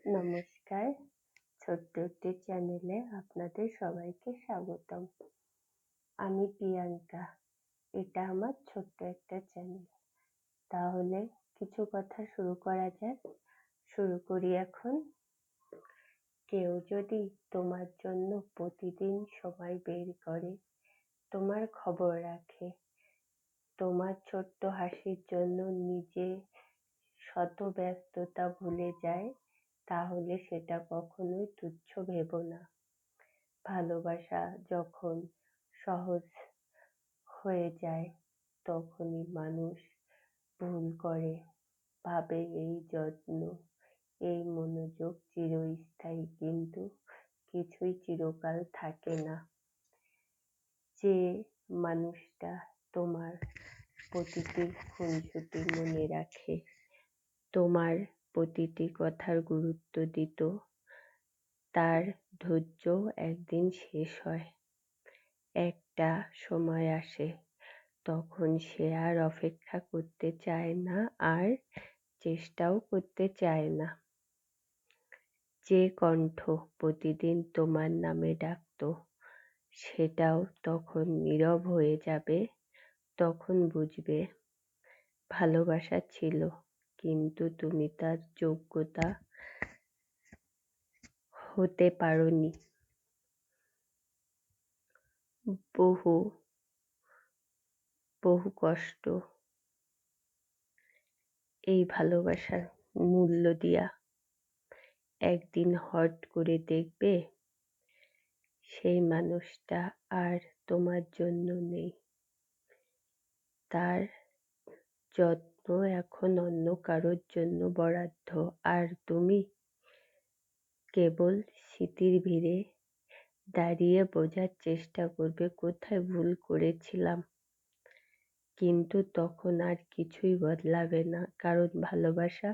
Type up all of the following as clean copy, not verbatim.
নমস্কার, ছোট্ট একটি চ্যানেলে আপনাদের সবাইকে স্বাগতম। আমি প্রিয়াঙ্কা। এটা আমার ছোট্ট একটা চ্যানেল। তাহলে কিছু কথা শুরু করা যাক। শুরু করি এখন। কেউ যদি তোমার জন্য প্রতিদিন সময় বের করে, তোমার খবর রাখে, তোমার ছোট্ট হাসির জন্য নিজে শত ব্যস্ততা ভুলে যায়, তাহলে সেটা কখনোই তুচ্ছ ভেবো না। ভালোবাসা যখন সহজ হয়ে যায়, তখনই মানুষ ভুল করে, ভাবে এই যত্ন, এই মনোযোগ চিরস্থায়ী, কিন্তু কিছুই চিরকাল থাকে না। যে মানুষটা তোমার প্রতিটি খুনসুটি মনে রাখে, তোমার প্রতিটি কথার গুরুত্ব দিত, তার ধৈর্য একদিন শেষ হয়। একটা সময় আসে, তখন সে আর অপেক্ষা করতে চায় না, আর চেষ্টাও করতে চায় না। যে কণ্ঠ প্রতিদিন তোমার নামে ডাকতো, সেটাও তখন নীরব হয়ে যাবে। তখন বুঝবে ভালোবাসা ছিল, কিন্তু তুমি তার যোগ্যতা হতে পারোনি। বহু বহু কষ্ট এই ভালোবাসার মূল্য দিয়া। একদিন হঠাৎ করে দেখবে সেই মানুষটা আর তোমার জন্য নেই। তার যত্ন এখন অন্য কারোর জন্য বরাদ্দ, আর তুমি কেবল স্মৃতির ভিড়ে দাঁড়িয়ে বোঝার চেষ্টা করবে কোথায় ভুল করেছিলাম। কিন্তু তখন আর কিছুই বদলাবে না, কারণ ভালোবাসা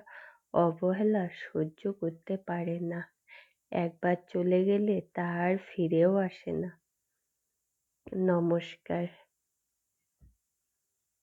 অবহেলা সহ্য করতে পারে না। একবার চলে গেলে তা আর ফিরেও আসে না। নমস্কার।